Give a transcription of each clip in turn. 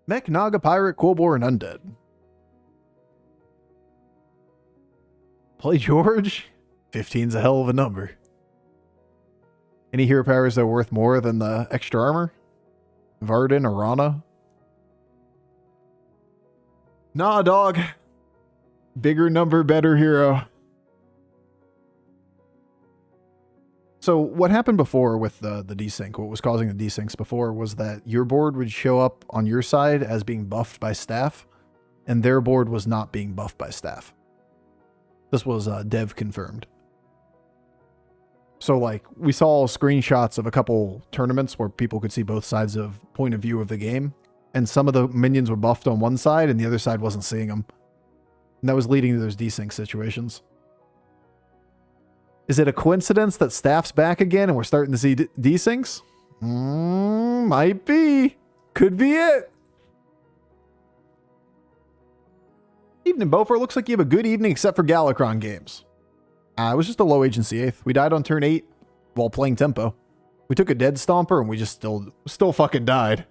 Mech, Naga, Pirate, Quillbore, and Undead. Play George? 15's a hell of a number. Any hero powers that are worth more than the extra armor? Varden or Rana? Nah, dog. Bigger number, better hero. So what happened before with the desync, what was causing the desyncs before was that your board would show up on your side as being buffed by staff, and their board was not being buffed by staff. This was dev confirmed. So like we saw screenshots of a couple tournaments where people could see both sides of point of view of the game, and some of the minions were buffed on one side and the other side wasn't seeing them. And that was leading to those desync situations. Is it a coincidence that staff's back again and we're starting to see desyncs? Might be. Could be it. Evening, Bofur. Looks like you have a good evening except for Galakrond games. It was just a low agency 8th. We died on turn 8 while playing tempo. We took a dead stomper and we just still fucking died.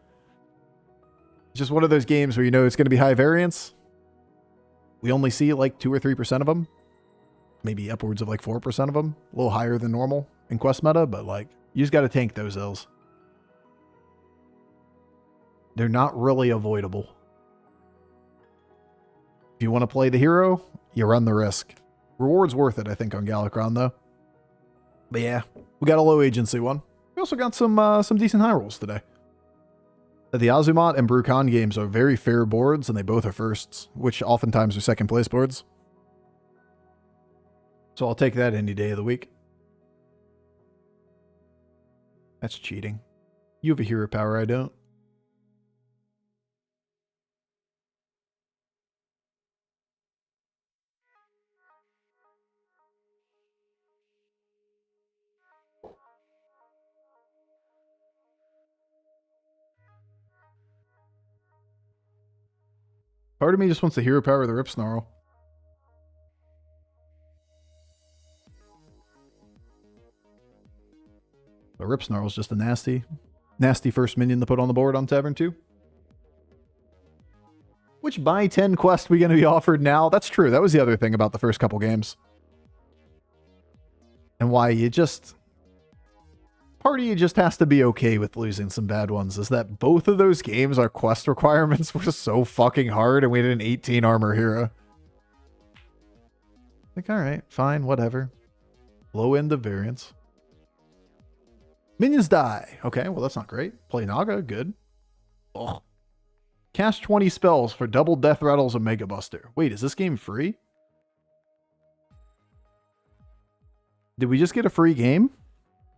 It's just one of those games where you know it's going to be high variance. We only see like 2 or 3% of them. Maybe upwards of like 4% of them. A little higher than normal in quest meta, but like, you just got to tank those ills. They're not really avoidable. If you want to play the hero, you run the risk. Reward's worth it, I think, on Galakrond, though. But yeah, we got a low agency one. We also got some decent high rolls today. The Azumat and Brukan games are very fair boards, and they both are firsts, which oftentimes are second place boards. So I'll take that any day of the week. That's cheating. You have a hero power, I don't. Part of me just wants the hero power of the Rip Snarl. But Rip Snarl is just a nasty first minion to put on the board on Tavern 2. Which buy 10 quest we going to be offered now? That's true. That was the other thing about the first couple games. And why you just... Part of you just has to be okay with losing some bad ones, is that both of those games, our quest requirements were so fucking hard and we had an 18 armor hero. Like, alright, fine, whatever. Low end of variance. Minions die. Okay, well that's not great. Play Naga, good. Ugh. Cast 20 spells for double deathrattles and Mega Buster. Wait, is this game free? Did we just get a free game?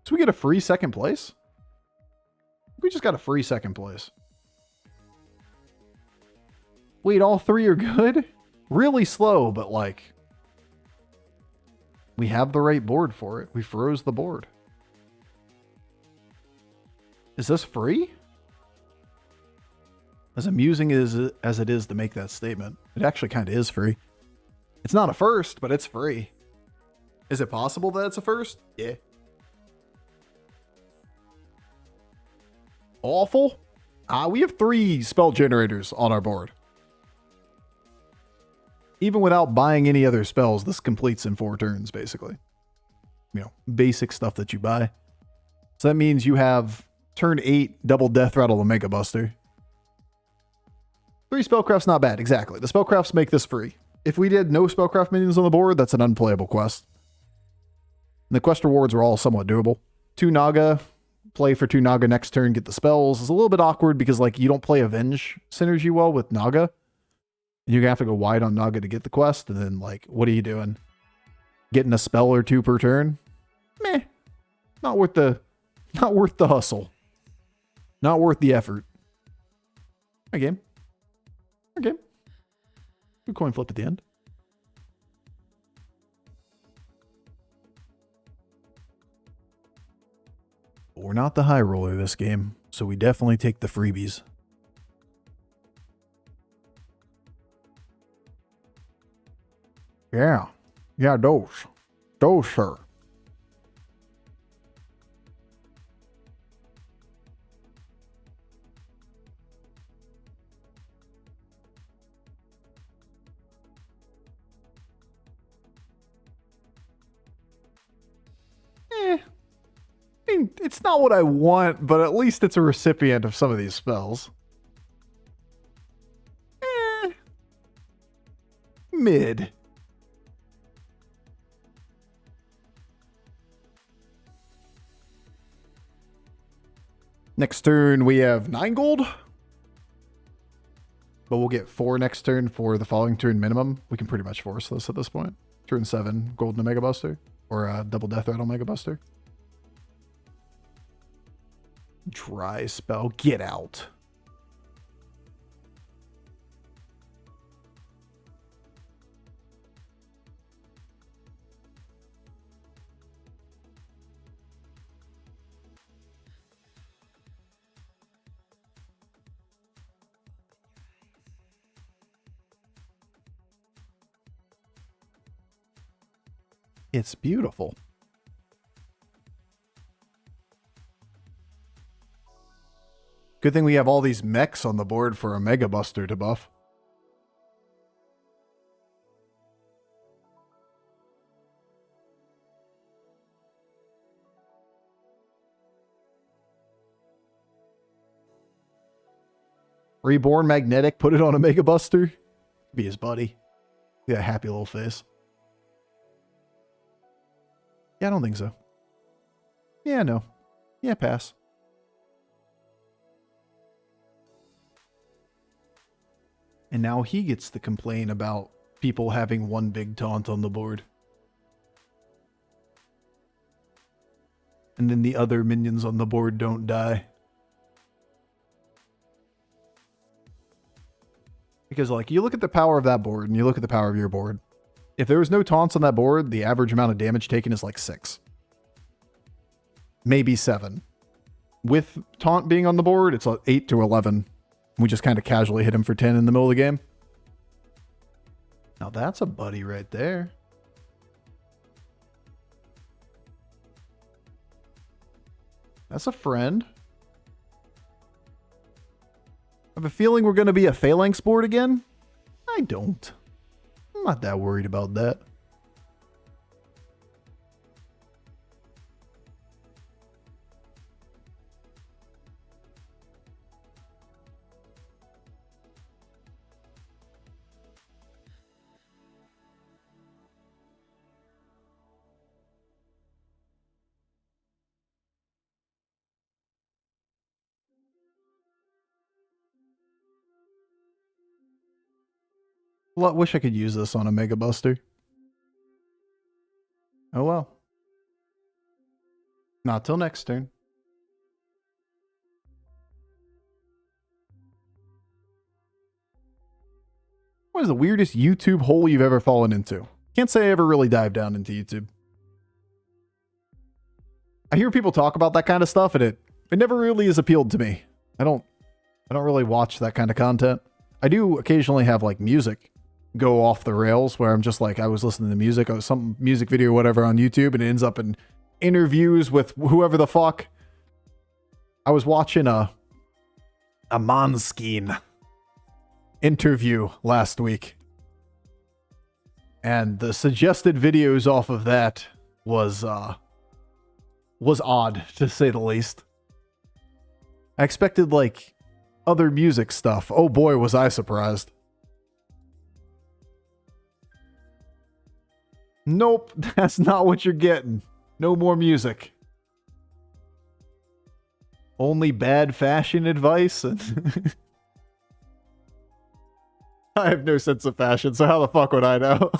Did we get a free second place? We just got a free second place. Wait, all three are good? Really slow, but like... we have the right board for it. We froze the board. Is this free? As amusing as it is to make that statement, it actually kind of is free. It's not a first, but it's free. Is it possible that it's a first? Yeah. Awful? We have 3 spell generators on our board. Even without buying any other spells, this completes in 4 turns, basically. You know, basic stuff that you buy. So that means you have turn 8 double death rattle and Mega Buster. 3 spellcrafts, not bad, exactly. The spellcrafts make this free. If we did no spellcraft minions on the board, that's an unplayable quest. And the quest rewards were all somewhat doable. 2 Naga, play for 2 Naga next turn, get the spells. It's a little bit awkward because like you don't play Avenge synergy well with Naga. And you're gonna have to go wide on Naga to get the quest, and then like, what are you doing? Getting a spell or 2 per turn? Meh. Not worth the hustle. Not worth the effort. Our game. Good coin flip at the end. But we're not the high roller this game, so we definitely take the freebies. Yeah, those, sir. mean, it's not what I want, but at least it's a recipient of some of these spells. Mid. Next turn, we have 9 gold. But we'll get 4 next turn for the following turn minimum. We can pretty much force this at this point. Turn 7, gold and a Mega Buster. Or a double Death Rattle Mega Buster. Dry spell. Get out. It's beautiful. Good thing we have all these mechs on the board for a Mega Buster to buff. Reborn Magnetic, put it on a Mega Buster. Be his buddy. Yeah, happy little face. Yeah, I don't think so. Yeah, no. Yeah, pass. And now he gets to complain about people having one big taunt on the board. And then the other minions on the board don't die. Because, like, you look at the power of that board and you look at the power of your board. If there was no taunts on that board, the average amount of damage taken is like 6. Maybe 7. With taunt being on the board, it's like 8 to 11. We just kind of casually hit him for 10 in the middle of the game. Now that's a buddy right there. That's a friend. I have a feeling we're going to be a phalanx board again. I don't. I'm not that worried about that. Well, I wish I could use this on a Mega Buster. Oh well. Not till next turn. What is the weirdest YouTube hole you've ever fallen into? Can't say I ever really dived down into YouTube. I hear people talk about that kind of stuff and it never really has appealed to me. I don't really watch that kind of content. I do occasionally have like music go off the rails where I'm just like, I was listening to music or some music video or whatever on YouTube and it ends up in interviews with whoever the fuck. I was watching a Måneskin interview last week and the suggested videos off of that was odd to say the least. I expected like other music stuff. Oh boy, was I surprised. Nope, that's not what you're getting. No more music. Only bad fashion advice and I have no sense of fashion, so how the fuck would I know?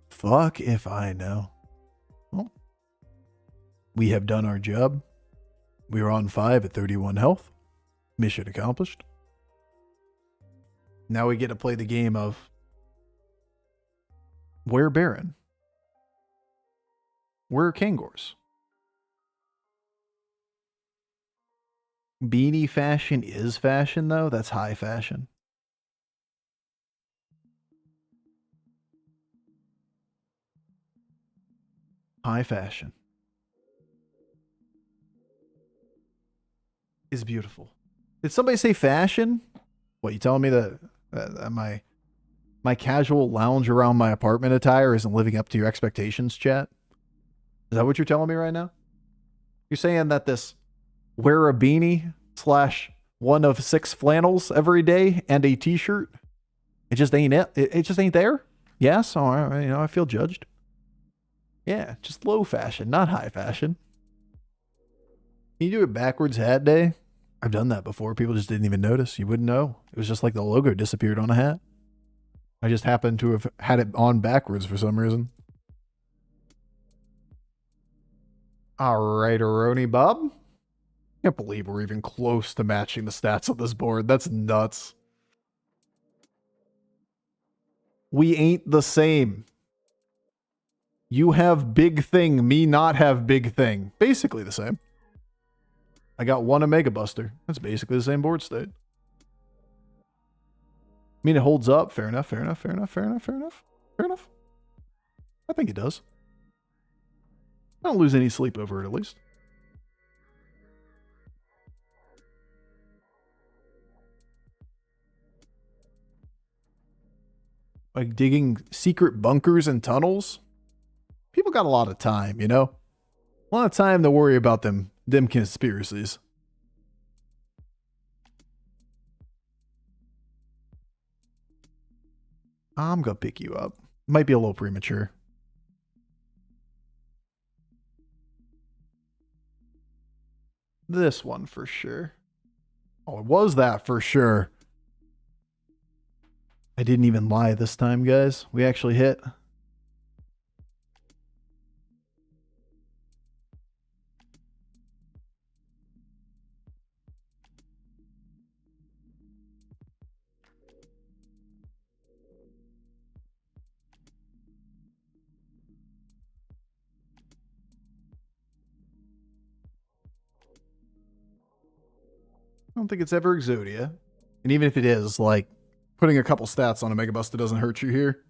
Fuck if I know. Well, we have done our job. We are on 5 at 31 health. Mission accomplished. Now we get to play the game of where Baron? Where are Kangors? Beanie fashion is fashion, though. That's high fashion. High fashion is beautiful. Did somebody say fashion? What, you telling me that am I my casual lounge around my apartment attire isn't living up to your expectations, chat? Is that what you're telling me right now? You're saying that this wear a beanie / one of 6 flannels every day and a t-shirt, it just ain't it? It just ain't there? Yes? All right, you know, I feel judged. Yeah, just low fashion, not high fashion. Can you do it backwards hat day? I've done that before. People just didn't even notice. You wouldn't know. It was just like the logo disappeared on a hat. I just happened to have had it on backwards for some reason. All right, Aroni Bob. Can't believe we're even close to matching the stats on this board. That's nuts. We ain't the same. You have big thing, me not have big thing. Basically the same. I got 1 Omega Buster. That's basically the same board state. I mean, it holds up. Fair enough, fair enough, fair enough, fair enough, fair enough. Fair enough. I think it does. I don't lose any sleep over it, at least. Like digging secret bunkers and tunnels. People got a lot of time, you know? A lot of time to worry about them conspiracies. I'm gonna pick you up. Might be a little premature. This one for sure. Oh, it was that for sure. I didn't even lie this time, guys. We actually hit. I don't think it's ever Exodia. And even if it is, like, putting a couple stats on a Mega Buster doesn't hurt you here.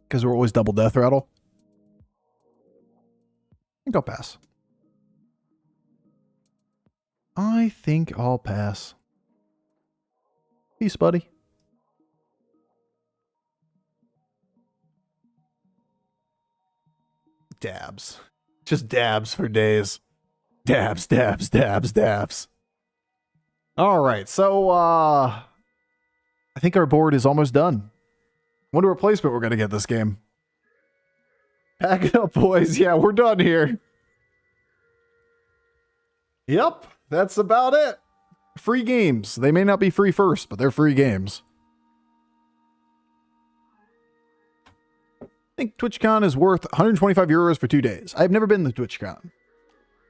Because we're always double death rattle. I think I'll pass. I think I'll pass. Peace, buddy. Dabs. Just dabs for days. Dabs, dabs, dabs, dabs. All right, so I think our board is almost done. What replacement we're going to get this game. Pack it up, boys. Yeah, we're done here. Yep, that's about it. Free games. They may not be free first, but they're free games. I think TwitchCon is worth 125 euros for 2 days. I've never been to TwitchCon.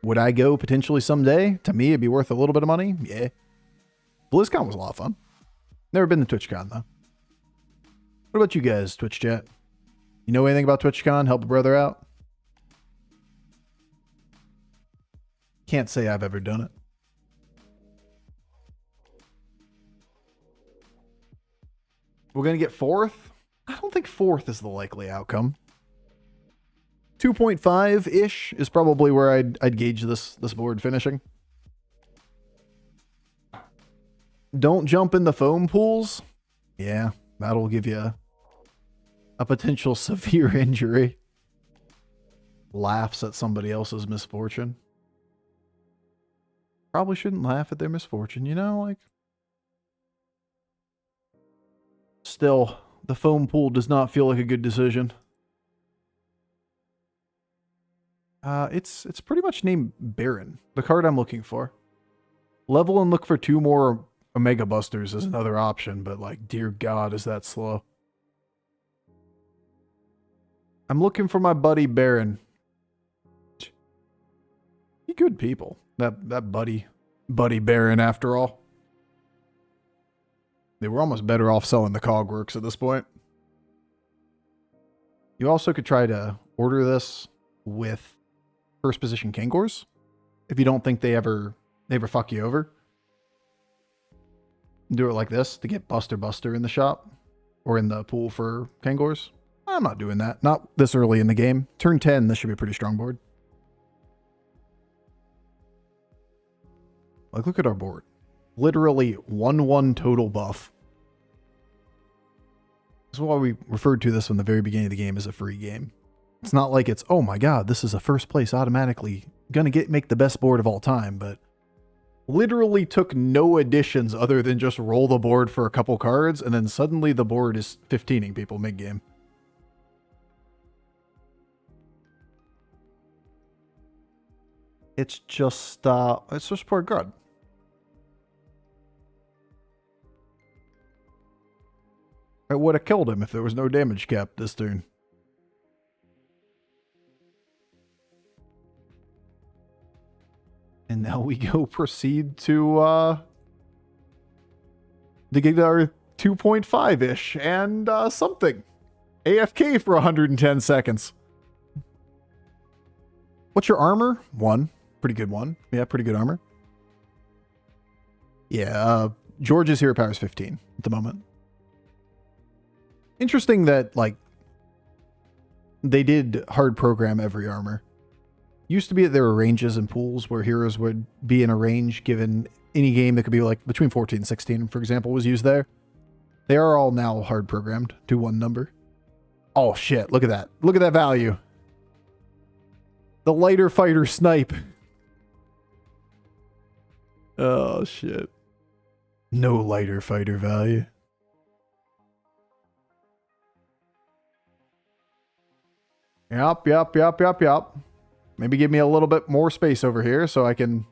Would I go potentially someday? To me, it'd be worth a little bit of money. Yeah. BlizzCon was a lot of fun. Never been to TwitchCon, though. What about you guys, Twitch chat? You know anything about TwitchCon? Help a brother out? Can't say I've ever done it. We're going to get 4th? I don't think 4th is the likely outcome. 2.5-ish is probably where I'd gauge this board finishing. Don't jump in the foam pools. Yeah, that'll give you a potential severe injury. Laughs at somebody else's misfortune. Probably shouldn't laugh at their misfortune, you know, like. Still, the foam pool does not feel like a good decision. It's pretty much named Baron, the card I'm looking for. Level and look for 2 more Omega Busters is another option, but like, dear God, is that slow. I'm looking for my buddy Baron. He good people. That buddy Baron, after all. They were almost better off selling the Cogworks at this point. You also could try to order this with first position Kangors, if you don't think they ever fuck you over. Do it like this to get Buster in the shop or in the pool for Kangors. I'm not doing that. Not this early in the game. Turn 10, this should be a pretty strong board. Like, look at our board. Literally 1/1 total buff. That's why we referred to this from the very beginning of the game as a free game. It's not like it's, oh my god, this is a first place automatically gonna make the best board of all time, but literally took no additions other than just roll the board for a couple cards, and then suddenly the board is 15ing people mid-game. It's just pretty good. I would have killed him if there was no damage cap this turn. And now we go proceed to get our 2.5-ish and something. AFK for 110 seconds. What's your armor? 1. Pretty good one. Yeah, pretty good armor. Yeah, George's hero power is 15 at the moment. Interesting that, like, they did hard program every armor. Used to be that there were ranges and pools where heroes would be in a range given any game that could be like between 14 and 16, for example, was used there. They are all now hard programmed to one number. Oh shit, look at that. Look at that value. The lighter fighter snipe. Oh shit. No lighter fighter value. Yup. Maybe give me a little bit more space over here so I can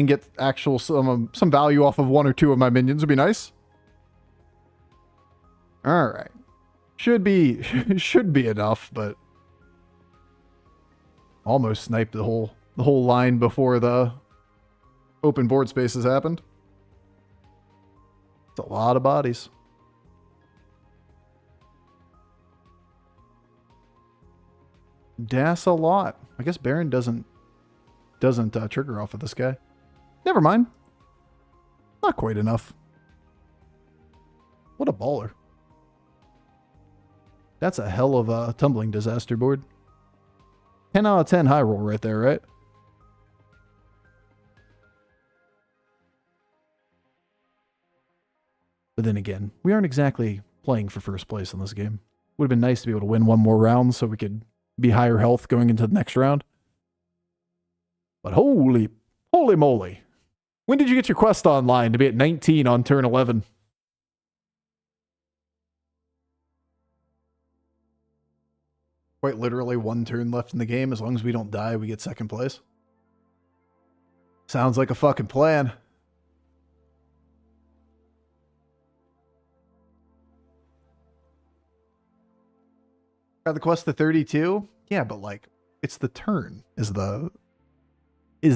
get actual some value off of 1 or 2 of my minions would be nice. All right. Should be enough, but almost sniped the whole line before the open board spaces happened. It's a lot of bodies. That's a lot. I guess Baron doesn't trigger off of this guy. Never mind. Not quite enough. What a baller. That's a hell of a tumbling disaster board. 10 out of 10 high roll right there, right? But then again, we aren't exactly playing for first place in this game. Would have been nice to be able to win one more round so we could be higher health going into the next round. But holy moly. When did you get your quest online to be at 19 on turn 11? Quite literally 1 turn left in the game. As long as we don't die, we get second place. Sounds like a fucking plan. Got the quest to 32? Yeah, but like, it's the turn is the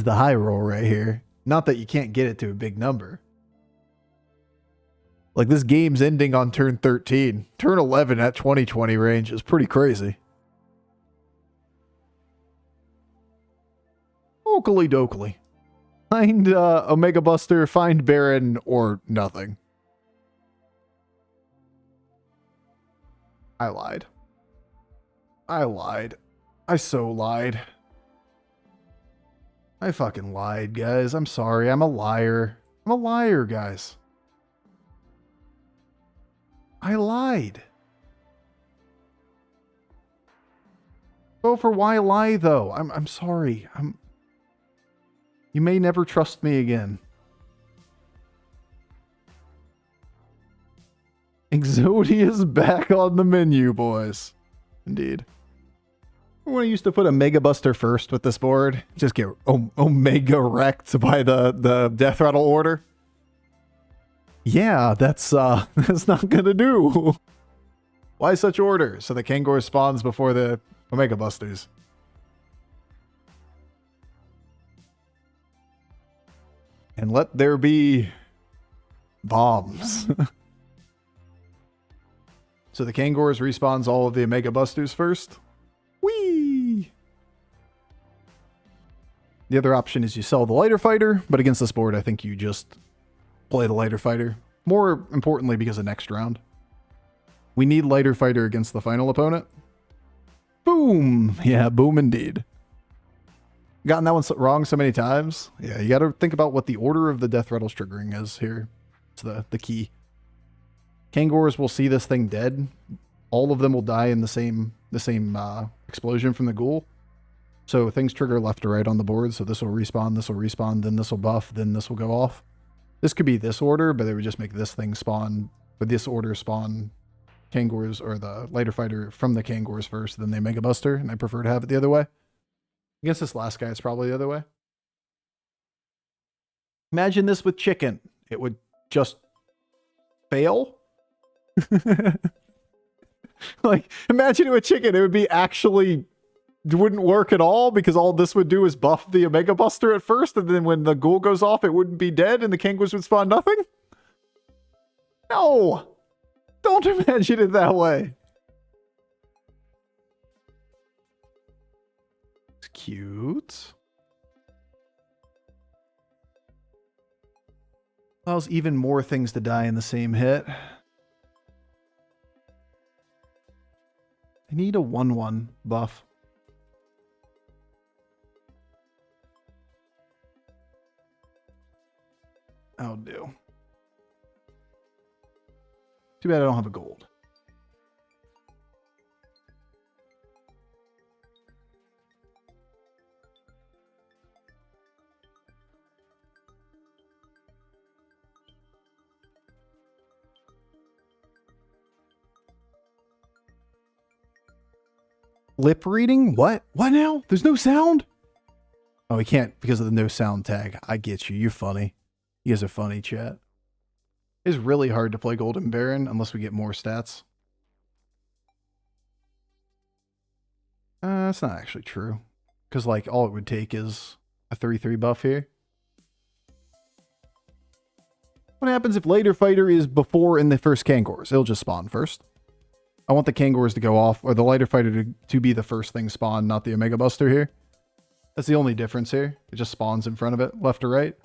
high roll right here. Not that you can't get it to a big number. Like, this game's ending on turn 13. Turn 11 at 2020 range is pretty crazy. Oakley dokley. Find Omega Buster, find Baron, or nothing. I lied. I so lied. I fucking lied, guys. I'm sorry. I'm a liar. I'm a liar, guys. I lied. Bofur, why lie, though? I'm sorry. You may never trust me again. Exodia's back on the menu, boys. Indeed. When I used to put a Mega Buster first with this board, just get Omega wrecked by the deathrattle order. Yeah, that's not gonna do. Why such order? So the Kangor spawns before the Omega Busters. And let there be bombs. So the Kangors respawns all of the Omega Busters first. Whee! The other option is you sell the lighter fighter, but against this board, I think you just play the lighter fighter. More importantly, because of next round. We need lighter fighter against the final opponent. Boom! Yeah, boom indeed. Gotten that one wrong so many times. Yeah, you gotta think about what the order of the deathrattles triggering is here. It's the key. Kangors will see this thing dead. All of them will die in the same explosion from the ghoul. So things trigger left to right on the board. So this will respawn, then this will buff, then this will go off. This could be this order, but it would just make this thing spawn. But this order spawn Kangors or the lighter fighter from the Kangors first, then they Mega Buster, and I prefer to have it the other way. Against this last guy, it's probably the other way. Imagine this with chicken. It would just fail. Like, imagine it with chicken. It would be actually... It wouldn't work at all because all this would do is buff the Omega Buster at first, and then when the ghoul goes off, it wouldn't be dead and the Kangors would spawn nothing? No! Don't imagine it that way. It's cute. Allows even more things to die in the same hit. I need a 1/1 buff. That'll do. Too bad I don't have a gold. Lip reading? What? What now? There's no sound? Oh, we can't because of the no sound tag. I get you. You're funny. You guys are funny, chat. It's really hard to play Golden Baron unless we get more stats. That's not actually true. Because, like, all it would take is a 3/3 buff here. What happens if later fighter is before in the first Kangors? It'll just spawn first. I want the Kangors to go off, or the lighter fighter to be the first thing spawned, not the Omega Buster here. That's the only difference here. It just spawns in front of it, left or right.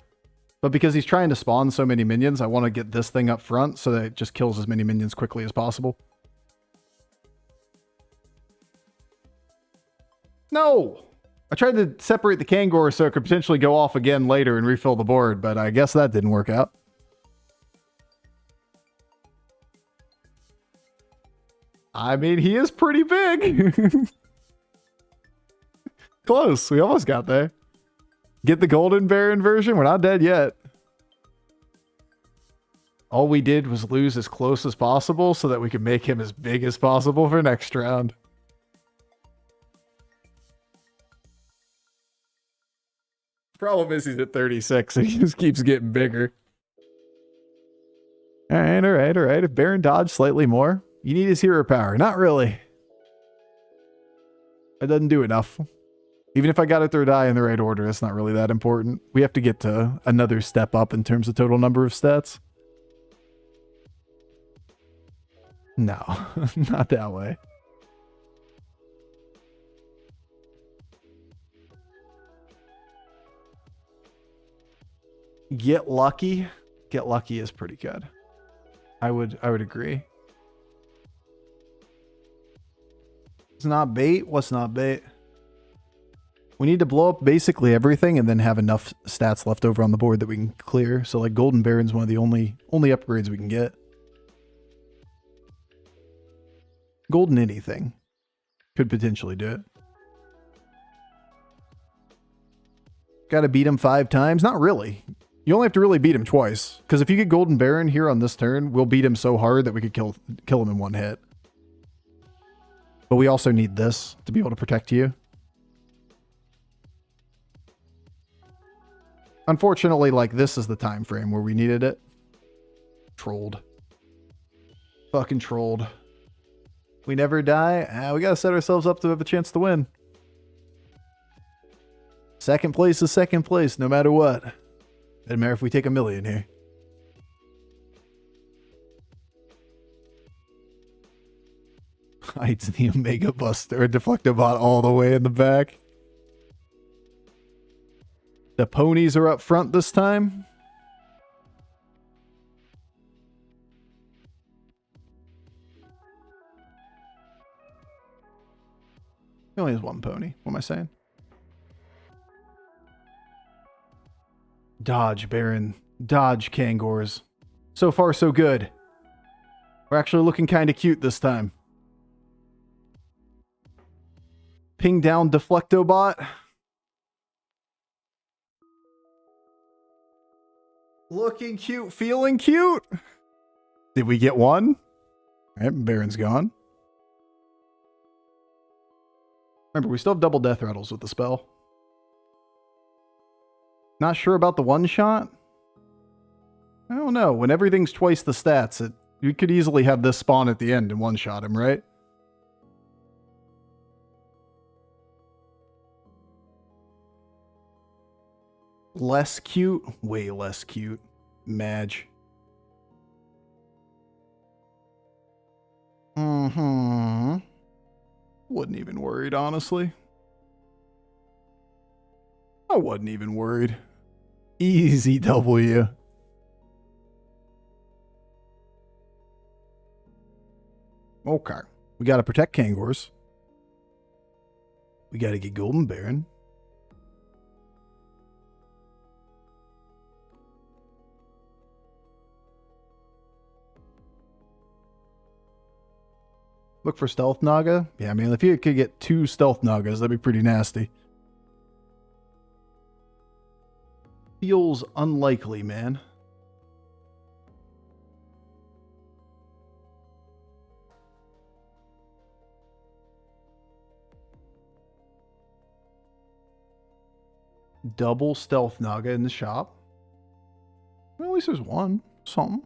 But because he's trying to spawn so many minions, I want to get this thing up front so that it just kills as many minions quickly as possible. No! I tried to separate the Kangor so it could potentially go off again later and refill the board, but I guess that didn't work out. I mean, he is pretty big. Close. We almost got there. Get the Golden Baron version? We're not dead yet. All we did was lose as close as possible so that we could make him as big as possible for next round. Problem is he's at 36 and he just keeps getting bigger. Alright, alright, alright. If Baron dodged slightly more, you need his hero power. Not really. It doesn't do enough. Even if I got a third eye in the right order, it's not really that important. We have to get to another step up in terms of total number of stats. No, not that way. Get lucky. Get lucky is pretty good. I would agree. It's not bait. What's not bait? We need to blow up basically everything and then have enough stats left over on the board that we can clear. So like Golden Baron's one of the only upgrades we can get. Golden anything could potentially do it. Got to beat him 5 times? Not really. You only have to really beat him twice. Because if you get Golden Baron here on this turn, we'll beat him so hard that we could kill him in one hit. But we also need this to be able to protect you. Unfortunately, like, this is the time frame where we needed it. Trolled. Fucking trolled. We never die? We gotta set ourselves up to have a chance to win. Second place is second place, no matter what. Doesn't matter if we take 1 million here. Hides the Omega Buster, Deflectobot all the way in the back. The ponies are up front this time. He only has 1 pony. What am I saying? Dodge, Baron. Dodge, Kangors. So far, so good. We're actually looking kind of cute this time. Ping down Deflectobot. Looking cute, feeling cute. Did we get one? All right, Baron's gone. Remember, we still have double deathrattles with the spell. Not sure about the one shot? I don't know. When everything's twice the stats, you could easily have this spawn at the end and one shot him, right? Less cute? Way less cute. Madge. Mm-hmm. Wasn't even worried, honestly. I wasn't even worried. Easy W. Okay. We gotta protect Kangors. We gotta get Golden Baron. Look for Stealth Naga. Yeah, I mean, if you could get 2 Stealth Nagas, that'd be pretty nasty. Feels unlikely, man. Double Stealth Naga in the shop. Well, at least there's one. Something.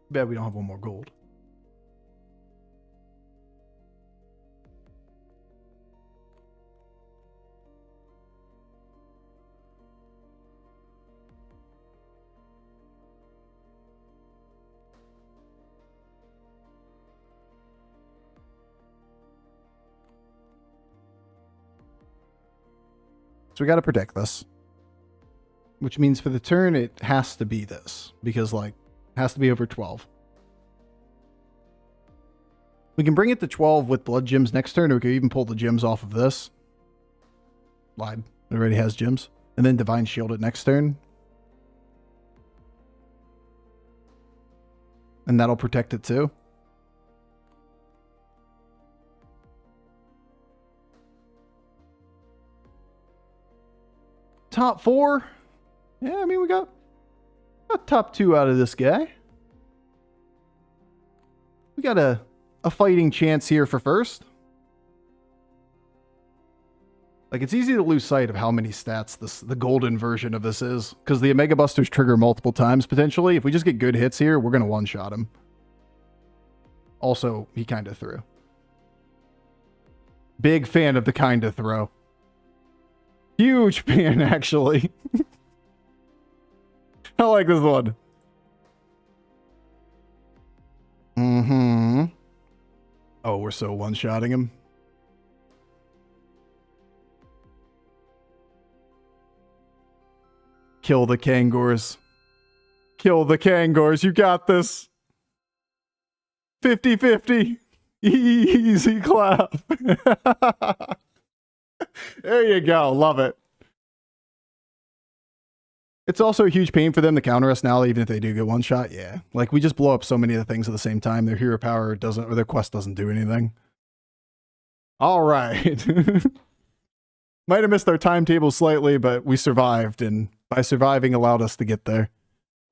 Bet we don't have one more gold. So we got to protect this. Which means for the turn, it has to be this. Because, like, it has to be over 12. We can bring it to 12 with blood gems next turn, or we could even pull the gems off of this. Lied. It already has gems. And then Divine Shield it next turn. And that'll protect it too. Top 4? Yeah, I mean, we got top 2 out of this guy. We got a fighting chance here for first. Like, it's easy to lose sight of how many stats the golden version of this is. Because the Omega Busters trigger multiple times, potentially. If we just get good hits here, we're going to one-shot him. Also, he kind of threw. Big fan of the kind of throw. Huge fan, actually. I like this one. Mm-hmm. Oh, we're so one-shotting him. Kill the Kangors. Kill the Kangors. You got this. 50-50. Easy clap. There you go. Love it. It's also a huge pain for them to counter us now, even if they do get one shot. Yeah. Like, we just blow up so many of the things at the same time. Their hero power doesn't, or their quest doesn't do anything. All right. Might have missed our timetable slightly, but we survived, and by surviving allowed us to get there.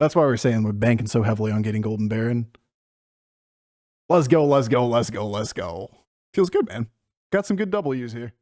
That's why we're saying we're banking so heavily on getting Golden Baron. Let's go, let's go, let's go, let's go. Feels good, man. Got some good W's here.